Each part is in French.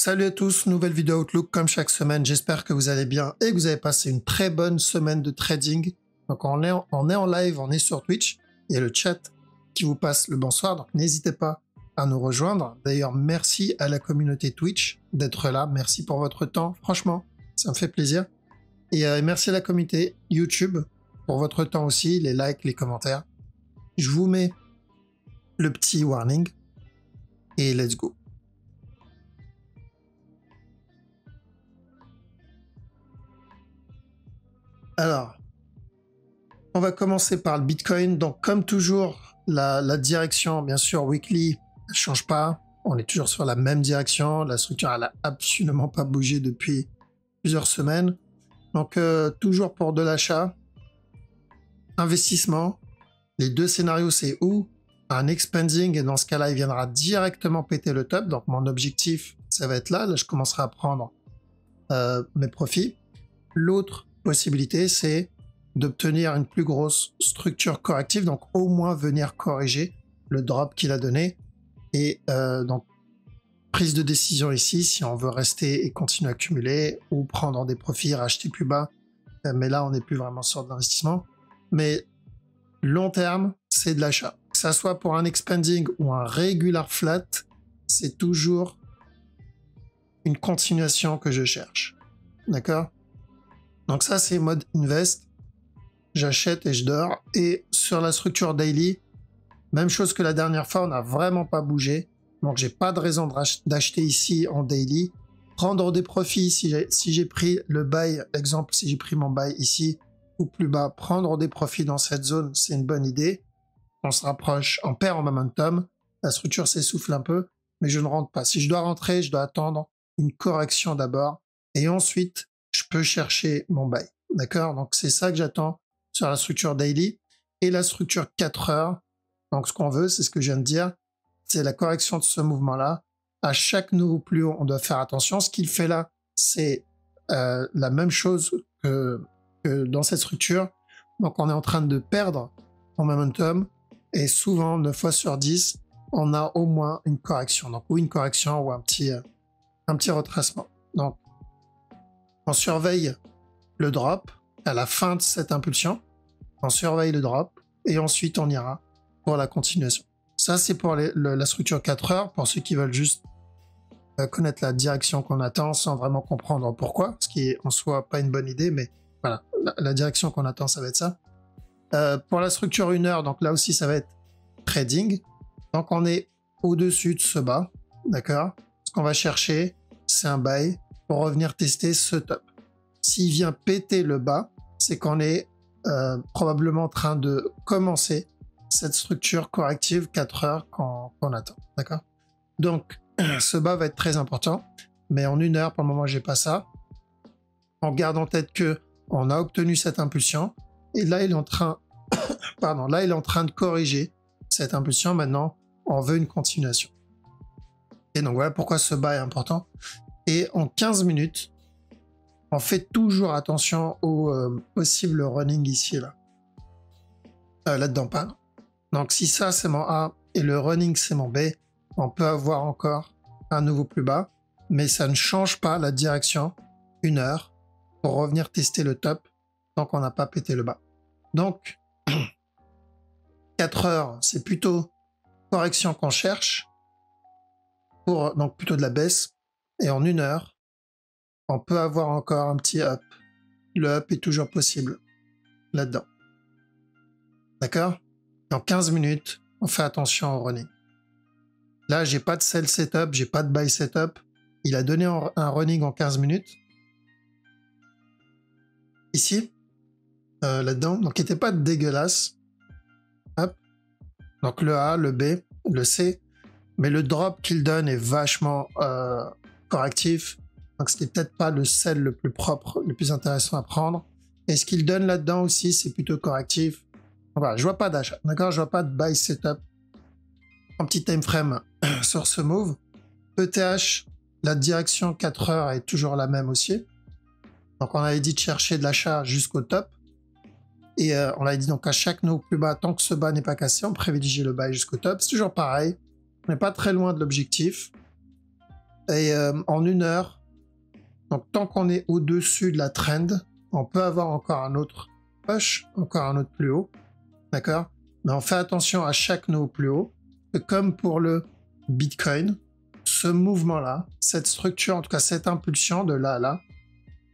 Salut à tous, nouvelle vidéo Outlook comme chaque semaine. J'espère que vous allez bien et que vous avez passé une très bonne semaine de trading. Donc on est en live, on est sur Twitch. Il y a le chat qui vous passe le bonsoir, donc n'hésitez pas à nous rejoindre. D'ailleurs, merci à la communauté Twitch d'être là. Merci pour votre temps. Franchement, ça me fait plaisir. Et merci à la communauté YouTube pour votre temps aussi, les likes, les commentaires. Je vous mets le petit warning et let's go. Alors, on va commencer par le Bitcoin. Donc, comme toujours, la direction, bien sûr, weekly, ne change pas. On est toujours sur la même direction. La structure, elle n'a absolument pas bougé depuis plusieurs semaines. Donc, toujours pour de l'achat. Investissement. Les deux scénarios, c'est où un expanding, et dans ce cas-là, il viendra directement péter le top. Donc, mon objectif, ça va être là. Là, je commencerai à prendre mes profits. L'autre possibilité, c'est d'obtenir une plus grosse structure corrective, donc au moins venir corriger le drop qu'il a donné. Et donc, prise de décision ici, si on veut rester et continuer à accumuler, ou prendre des profits, racheter plus bas. Mais là, on n'est plus vraiment sur de l'investissement. Mais long terme, c'est de l'achat. Que ça soit pour un expanding ou un regular flat, c'est toujours une continuation que je cherche. D'accord ? Donc ça, c'est mode invest. J'achète et je dors. Et sur la structure daily, même chose que la dernière fois, on n'a vraiment pas bougé. Donc j'ai pas de raison d'acheter ici en daily. Prendre des profits si j'ai pris le buy, exemple, si j'ai pris mon buy ici ou plus bas, prendre des profits dans cette zone, c'est une bonne idée. On se rapproche, on perd en momentum. La structure s'essouffle un peu, mais je ne rentre pas. Si je dois rentrer, je dois attendre une correction d'abord. Et ensuite, je peux chercher mon buy. D'accord? Donc, c'est ça que j'attends sur la structure daily. Et la structure 4 heures. Donc, ce qu'on veut, c'est ce que je viens de dire, c'est la correction de ce mouvement-là. À chaque nouveau plus haut, on doit faire attention. Ce qu'il fait là, c'est la même chose que dans cette structure. Donc, on est en train de perdre en momentum. Et souvent, 9 fois sur 10, on a au moins une correction. Donc, ou une correction ou un petit retracement. Donc, on surveille le drop à la fin de cette impulsion. On surveille le drop et ensuite on ira pour la continuation. Ça, c'est pour la structure 4 heures, pour ceux qui veulent juste connaître la direction qu'on attend sans vraiment comprendre pourquoi, ce qui est en soi pas une bonne idée, mais voilà, la direction qu'on attend, ça va être ça. Pour la structure 1 heure, donc là aussi, ça va être trading. Donc on est au-dessus de ce bas, d'accord? Ce qu'on va chercher, c'est un buy pour revenir tester ce top. S'il vient péter le bas, c'est qu'on est probablement en train de commencer cette structure corrective 4 heures qu'on attend. D'accord? Donc, ce bas va être très important, mais en 1 heure, pour le moment, j'ai pas ça. On garde en tête que on a obtenu cette impulsion, et là, il est en train, là, il est en train de corriger cette impulsion. Maintenant, on veut une continuation. Et donc, voilà pourquoi ce bas est important. Et en 15 minutes, on fait toujours attention au possible running ici, là. Là-dedans, pardon. Donc, si ça, c'est mon A et le running, c'est mon B, on peut avoir encore un nouveau plus bas, mais ça ne change pas la direction 1 heure pour revenir tester le top tant qu'on n'a pas pété le bas. Donc, 4 heures, c'est plutôt correction qu'on cherche, donc plutôt de la baisse, et en 1 heure, on peut avoir encore un petit up. Le up est toujours possible là-dedans. D'accord? Dans 15 minutes, on fait attention au running. Là, j'ai pas de sell setup, j'ai pas de buy setup. Il a donné un running en 15 minutes. Ici, là-dedans. Donc, il n'était pas dégueulasse. Hop. Donc, le A, le B, le C. Mais le drop qu'il donne est vachement correctif. Donc, c'était peut-être pas le sell le plus propre, le plus intéressant à prendre. Et ce qu'il donne là-dedans aussi, c'est plutôt correctif. Donc, voilà, je vois pas d'achat. D'accord? Je vois pas de buy setup en petit time frame sur ce move. ETH, la direction 4 heures est toujours la même aussi. Donc, on avait dit de chercher de l'achat jusqu'au top. Et on avait dit donc à chaque nœud plus bas, tant que ce bas n'est pas cassé, on privilégie le buy jusqu'au top. C'est toujours pareil. On n'est pas très loin de l'objectif. Et en 1 heure, donc tant qu'on est au-dessus de la trend, on peut avoir encore un autre push, encore un autre plus haut, d'accord? Mais on fait attention à chaque nouveau plus haut, que comme pour le Bitcoin, ce mouvement-là, cette structure, en tout cas cette impulsion de là à là,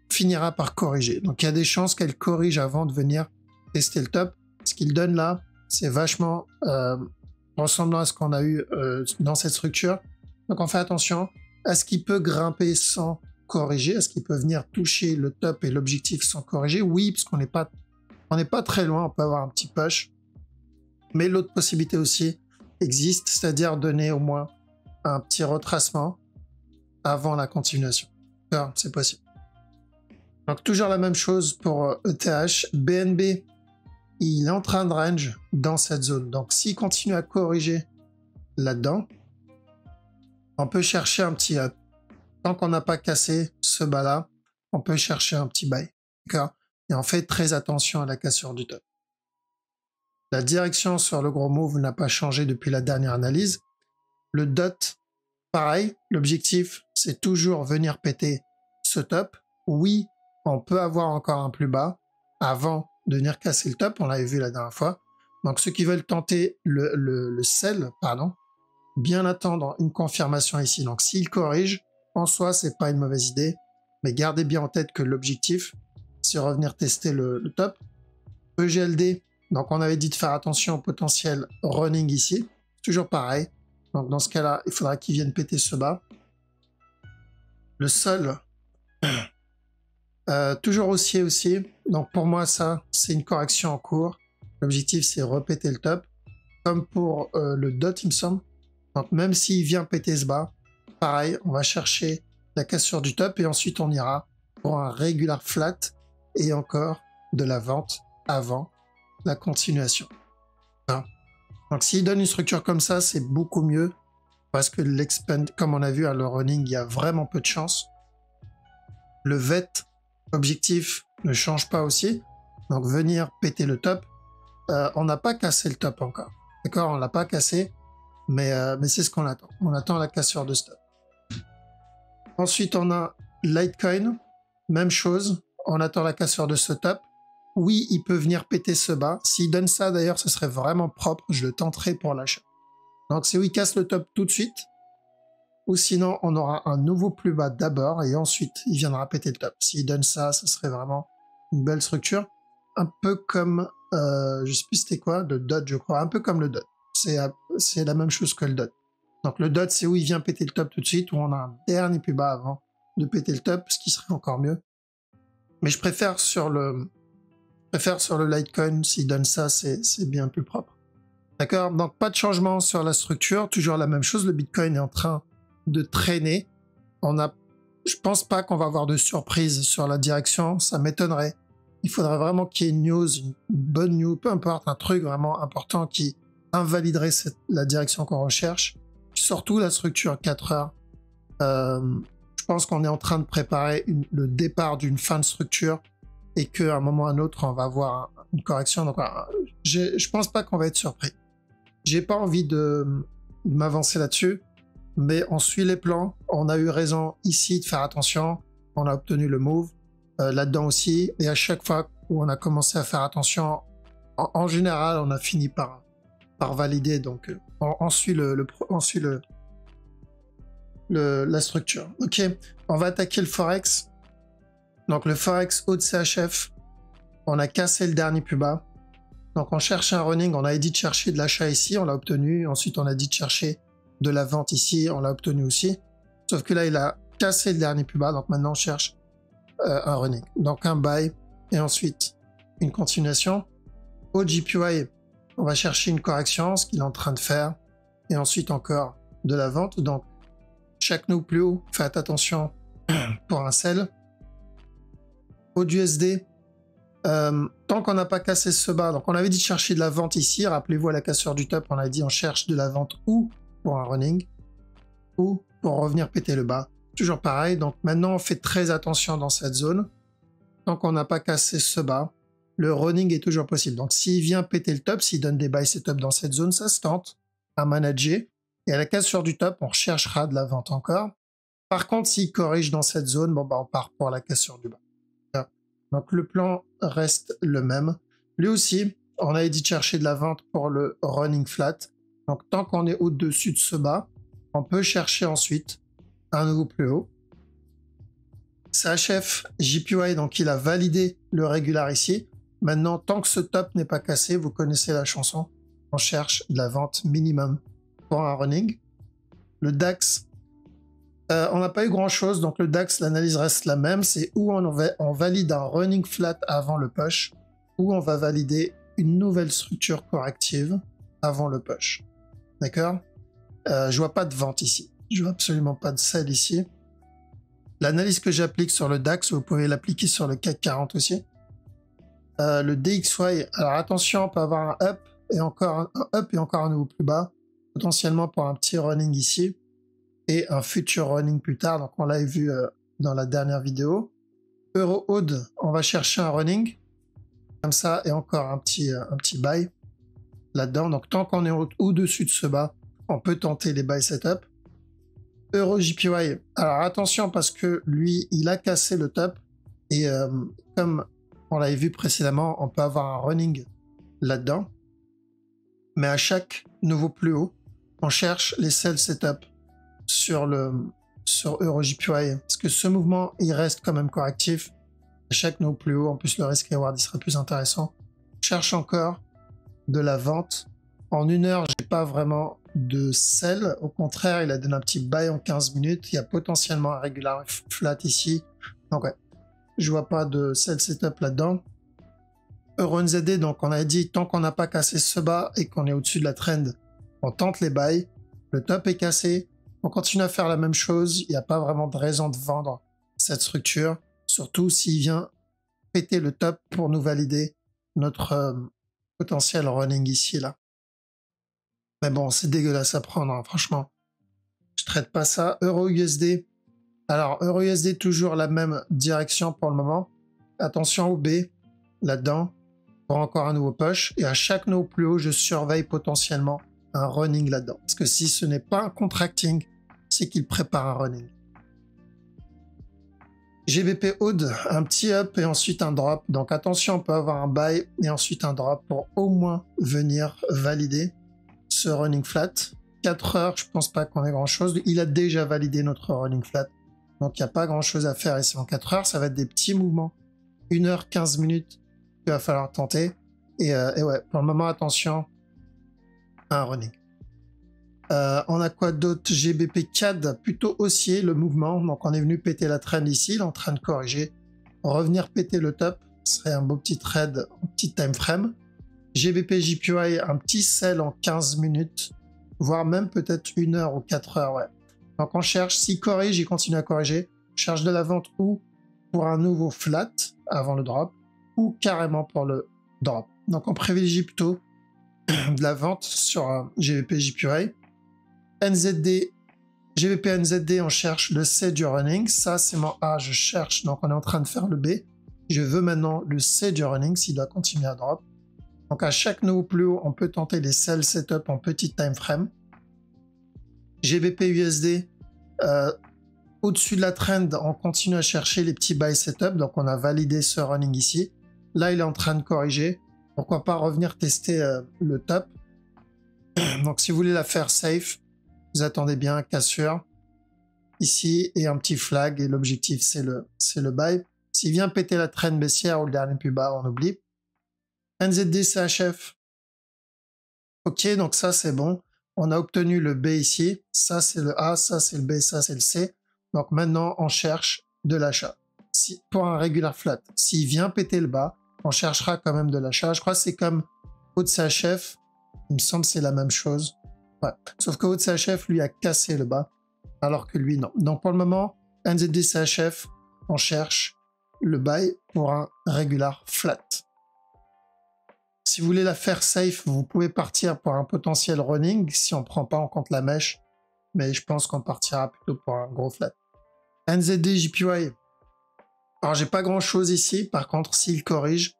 finira par corriger. Donc il y a des chances qu'elle corrige avant de venir tester le top. Ce qu'il donne là, c'est vachement ressemblant à ce qu'on a eu dans cette structure. Donc on fait attention. Est-ce qu'il peut grimper sans corriger? Est-ce qu'il peut venir toucher le top et l'objectif sans corriger? Oui, parce qu'on n'est pas très loin, on peut avoir un petit push. Mais l'autre possibilité aussi existe, c'est-à-dire donner au moins un petit retracement avant la continuation. C'est possible. Donc toujours la même chose pour ETH. BNB, il est en train de range dans cette zone. Donc s'il continue à corriger là-dedans, on peut chercher un petit up. Tant qu'on n'a pas cassé ce bas-là, on peut chercher un petit buy. D'accord? Et on fait très attention à la cassure du top. La direction sur le gros move n'a pas changé depuis la dernière analyse. Le DOT, pareil, l'objectif, c'est toujours venir péter ce top. Oui, on peut avoir encore un plus bas avant de venir casser le top, on l'avait vu la dernière fois. Donc ceux qui veulent tenter le sell, bien attendre une confirmation ici. Donc s'il corrige, en soi, c'est pas une mauvaise idée, mais gardez bien en tête que l'objectif, c'est revenir tester le top. EGLD, donc on avait dit de faire attention au potentiel running ici, toujours pareil. Donc dans ce cas-là, il faudra qu'il vienne péter ce bas. Le sol, toujours haussier aussi. Donc pour moi, ça, c'est une correction en cours. L'objectif, c'est repéter le top. Comme pour le DOT, il me semble. Donc même s'il vient péter ce bas, pareil, on va chercher la cassure du top et ensuite on ira pour un regular flat et encore de la vente avant la continuation. Donc s'il donne une structure comme ça, c'est beaucoup mieux parce que l'expand, comme on a vu à le running, il y a vraiment peu de chance. Le VET objectif ne change pas aussi. Donc venir péter le top, on n'a pas cassé le top encore. D'accord, on l'a pas cassé, mais c'est ce qu'on attend. On attend la cassure de stop. Ensuite, on a Litecoin, même chose. On attend la cassure de ce top. Oui, il peut venir péter ce bas. S'il donne ça, d'ailleurs, ce serait vraiment propre. Je le tenterai pour l'achat. Donc, c'est où il casse le top tout de suite. Ou sinon, on aura un nouveau plus bas d'abord et ensuite, il viendra péter le top. S'il donne ça, ce serait vraiment une belle structure. Un peu comme, je sais plus c'était quoi, le DOT, je crois. Un peu comme le DOT. C'est la même chose que le DOT. Donc, le DOT, c'est où il vient péter le top tout de suite, où on a un dernier plus bas avant de péter le top, ce qui serait encore mieux. Mais je préfère sur le Litecoin, s'il donne ça, c'est bien plus propre. D'accord? Donc, pas de changement sur la structure, toujours la même chose. Le Bitcoin est en train de traîner. Je pense pas qu'on va avoir de surprise sur la direction, ça m'étonnerait. Il faudrait vraiment qu'il y ait une news, une bonne news, peu importe, un truc vraiment important qui invaliderait la direction qu'on recherche. Surtout la structure 4 heures. Je pense qu'on est en train de préparer le départ d'une fin de structure et qu'à un moment ou à un autre, on va avoir une correction. Donc, je pense pas qu'on va être surpris. J'ai pas envie de m'avancer là-dessus, mais on suit les plans. On a eu raison ici de faire attention. On a obtenu le move là-dedans aussi. Et à chaque fois où on a commencé à faire attention, en général, on a fini par valider. Donc, on suit la structure. Ok, on va attaquer le Forex. Donc, le Forex haut de CHF, on a cassé le dernier plus bas. Donc, on cherche un running. On avait dit de chercher de l'achat ici, on l'a obtenu. Ensuite, on a dit de chercher de la vente ici, on l'a obtenu aussi. Sauf que là, il a cassé le dernier plus bas. Donc, maintenant, on cherche un running. Donc, un buy et ensuite une continuation. Au GPY, on va chercher une correction, ce qu'il est en train de faire. Et ensuite, encore de la vente. Donc, chaque nous plus haut, faites attention pour un sell. Au USD, tant qu'on n'a pas cassé ce bas, donc on avait dit de chercher de la vente ici, rappelez-vous à la cassure du top, on a dit on cherche de la vente ou pour un running, ou pour revenir péter le bas, toujours pareil. Donc maintenant on fait très attention dans cette zone, tant qu'on n'a pas cassé ce bas, le running est toujours possible. Donc s'il vient péter le top, s'il donne des buy setup dans cette zone, ça se tente à manager, et à la cassure du top, on recherchera de la vente encore, Par contre, s'il corrige dans cette zone, bon, bah, on part pour la cassure du bas. Donc le plan reste le même. Lui aussi, on avait dit de chercher de la vente pour le running flat. Donc tant qu'on est au-dessus de ce bas, on peut chercher ensuite un nouveau plus haut. CHF JPY, donc il a validé le régular ici. Maintenant, tant que ce top n'est pas cassé, vous connaissez la chanson, on cherche de la vente minimum pour un running. Le DAX, on n'a pas eu grand chose, donc le DAX, l'analyse reste la même, c'est où on valide un running flat avant le push, ou on va valider une nouvelle structure corrective avant le push. D'accord? Je vois pas de vente ici, je vois absolument pas de sell ici. L'analyse que j'applique sur le DAX, vous pouvez l'appliquer sur le CAC 40 aussi. Le DXY, alors attention, on peut avoir un up et encore un up et encore un nouveau plus bas, potentiellement pour un petit running ici et un futur running plus tard. Donc on l'avait vu dans la dernière vidéo. Euro Aude, on va chercher un running comme ça et encore un petit buy là-dedans. Donc tant qu'on est au-dessus de ce bas, on peut tenter les buy setup. Euro JPY, alors attention parce que lui, il a cassé le top et comme on l'avait vu précédemment, on peut avoir un running là-dedans. Mais à chaque nouveau plus haut, on cherche les sell setup sur Euro JPY parce que ce mouvement, il reste quand même correctif. À chaque nouveau plus haut, en plus le risk reward, il serait plus intéressant. On cherche encore de la vente. En 1 heure, j'ai pas vraiment de sell. Au contraire, il a donné un petit buy en 15 minutes. Il y a potentiellement un regular flat ici. Donc ouais, je vois pas de sell setup là-dedans. Euro NZD, donc on a dit tant qu'on n'a pas cassé ce bas et qu'on est au-dessus de la trend, on tente les buys. Le top est cassé. On continue à faire la même chose. Il n'y a pas vraiment de raison de vendre cette structure. Surtout s'il vient péter le top pour nous valider notre potentiel running ici, là. Mais bon, c'est dégueulasse à prendre, hein, franchement. Je traite pas ça. Euro USD. Alors, Euro USD, toujours la même direction pour le moment. Attention au B, là-dedans, pour encore un nouveau push. Et à chaque nouveau plus haut, je surveille potentiellement un running là-dedans. Parce que si ce n'est pas un contracting, c'est qu'il prépare un running. GBP Aude, un petit up et ensuite un drop. Donc attention, on peut avoir un buy et ensuite un drop pour au moins venir valider ce running flat. 4 heures, je pense pas qu'on ait grand chose. Il a déjà validé notre running flat. Donc il n'y a pas grand chose à faire ici en 4 heures. Ça va être des petits mouvements. 1 heure, 15 minutes qu'il va falloir tenter. Et ouais, pour le moment, attention à un running. On a quoi d'autre? GBP CAD, plutôt haussier le mouvement. Donc on est venu péter la trend ici, il est en train de corriger. Revenir péter le top, ce serait un beau petit trade, un petit time frame. GBP JPY, un petit sell en 15 minutes, voire même peut-être 1 heure ou 4 heures. Ouais. Donc on cherche, s'il corrige, il continue à corriger. On cherche de la vente ou pour un nouveau flat avant le drop, ou carrément pour le drop. Donc on privilégie plutôt de la vente sur un GBP JPY. NZD, GBP NZD, on cherche le C du running. Ça, c'est mon A, je cherche. Donc, on est en train de faire le B. Je veux maintenant le C du running s'il doit continuer à drop. Donc, à chaque nouveau plus haut, on peut tenter les sell setup en petit time frame. GBP USD, au-dessus de la trend, on continue à chercher les petits buy setup. Donc, on a validé ce running ici. Là, il est en train de corriger. Pourquoi pas revenir tester le top. Donc, si vous voulez la faire safe, vous attendez bien cassure ici et un petit flag et l'objectif c'est le buy. S'il vient péter la trend baissière ou le dernier plus bas, on oublie. NZD CHF. Ok, donc ça c'est bon. On a obtenu le B ici. Ça c'est le A, ça c'est le B, ça c'est le C. Donc maintenant on cherche de l'achat. Pour un regular flat, s'il vient péter le bas, on cherchera quand même de l'achat. Je crois que c'est comme au de CHF. Il me semble que c'est la même chose. Ouais. Sauf que votre CHF, lui, a cassé le bas, alors que lui, non. Donc, pour le moment, NZD CHF, on cherche le buy pour un regular flat. Si vous voulez la faire safe, vous pouvez partir pour un potentiel running, si on ne prend pas en compte la mèche, mais je pense qu'on partira plutôt pour un gros flat. NZD JPY. Alors, j'ai pas grand-chose ici. Par contre, s'il corrige,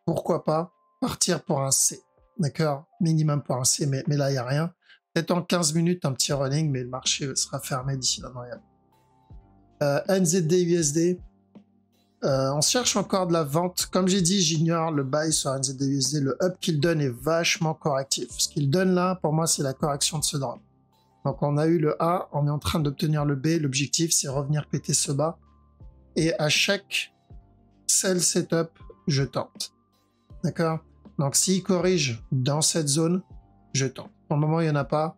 pourquoi pas partir pour un C. D'accord? Minimum pour un C, mais là, il n'y a rien. Peut-être en 15 minutes, un petit running, mais le marché sera fermé d'ici là. NZD USD. On cherche encore de la vente. Comme j'ai dit, j'ignore le buy sur NZD USD. Le up qu'il donne est vachement correctif. Ce qu'il donne là, pour moi, c'est la correction de ce drop. Donc on a eu le A, on est en train d'obtenir le B. L'objectif, c'est revenir péter ce bas. Et à chaque sell setup, je tente. D'accord? Donc s'il corrige dans cette zone, je tente. Pour le moment, il n'y en a pas.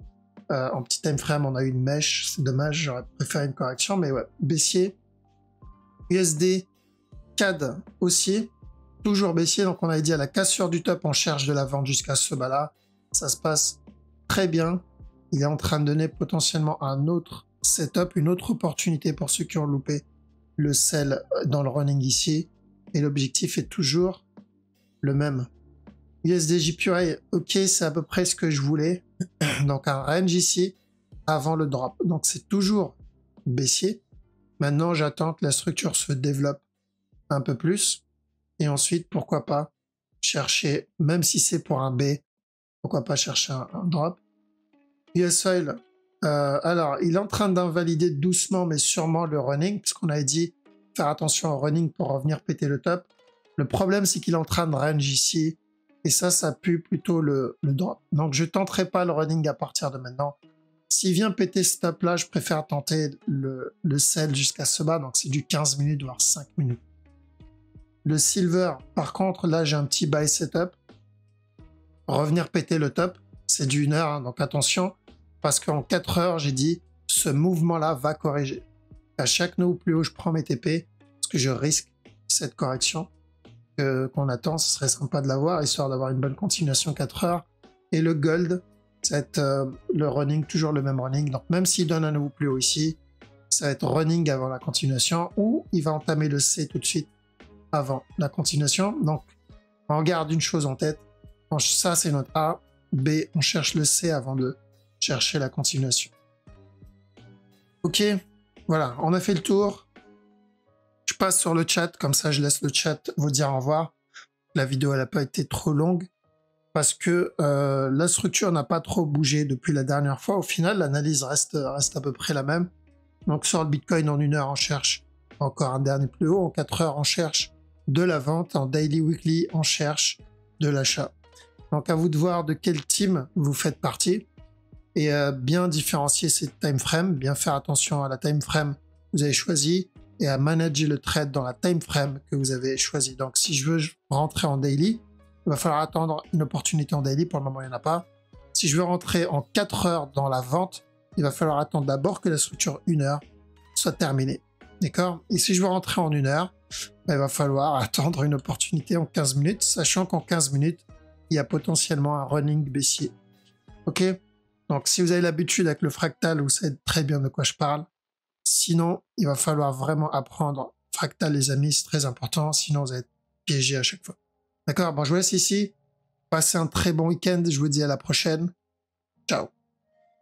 En petit time frame, on a eu une mèche. C'est dommage, j'aurais préféré une correction. Mais ouais, baissier. USD, CAD aussi. Toujours baissier. Donc on avait dit à la cassure du top, on cherche de la vente jusqu'à ce bas-là. Ça se passe très bien. Il est en train de donner potentiellement un autre setup, une autre opportunité pour ceux qui ont loupé le sell dans le running ici. Et l'objectif est toujours le même. USD JPY, ok, c'est à peu près ce que je voulais. Donc un range ici avant le drop. Donc c'est toujours baissier. Maintenant, j'attends que la structure se développe un peu plus. Et ensuite, pourquoi pas chercher, même si c'est pour un B, pourquoi pas chercher un drop. US Oil, alors il est en train d'invalider doucement mais sûrement le running, parce qu'on avait dit faire attention au running pour revenir péter le top. Le problème, c'est qu'il est en train de range ici. Et ça pue plutôt le drop. Donc je tenterai pas le running à partir de maintenant. S'il vient péter ce top là, je préfère tenter le sell jusqu'à ce bas. Donc c'est du 15 minutes, voire 5 minutes. Le silver, par contre, là j'ai un petit buy setup. Revenir péter le top, c'est du 1 heure, hein, donc attention. Parce qu'en 4 heures, j'ai dit, ce mouvement-là va corriger. À chaque nœud plus haut, je prends mes TP, parce que je risque cette correction qu'on attend. Ce serait sympa de l'avoir, histoire d'avoir une bonne continuation 4 heures. Et le gold, c'est le running, toujours le même running. Donc même s'il donne un nouveau plus haut ici, ça va être running avant la continuation, ou il va entamer le C tout de suite avant la continuation. Donc on garde une chose en tête, ça c'est notre A, B, on cherche le C avant de chercher la continuation. Ok, voilà, on a fait le tour. Je passe sur le chat, comme ça je laisse le chat vous dire au revoir. La vidéo elle n'a pas été trop longue parce que la structure n'a pas trop bougé depuis la dernière fois. Au final, l'analyse reste à peu près la même. Donc sur le Bitcoin, en 1 heure, on cherche encore un dernier plus haut. En 4 heures, on cherche de la vente. En daily, weekly, on cherche de l'achat. Donc à vous de voir de quel team vous faites partie et bien différencier ces time frames, bien faire attention à la time frame que vous avez choisi et à manager le trade dans la time frame que vous avez choisi. Donc si je veux rentrer en daily, il va falloir attendre une opportunité en daily. Pour le moment, il n'y en a pas. Si je veux rentrer en 4 heures dans la vente, il va falloir attendre d'abord que la structure 1 heure soit terminée. D'accord? Et si je veux rentrer en 1 heure, il va falloir attendre une opportunité en 15 minutes, sachant qu'en 15 minutes, il y a potentiellement un running baissier. Ok? Donc si vous avez l'habitude avec le fractal, vous savez très bien de quoi je parle. Sinon, il va falloir vraiment apprendre fractal, les amis, c'est très important. Sinon, vous allez être piégé à chaque fois. D'accord? Bon, je vous laisse ici. Passez un très bon week-end. Je vous dis à la prochaine. Ciao.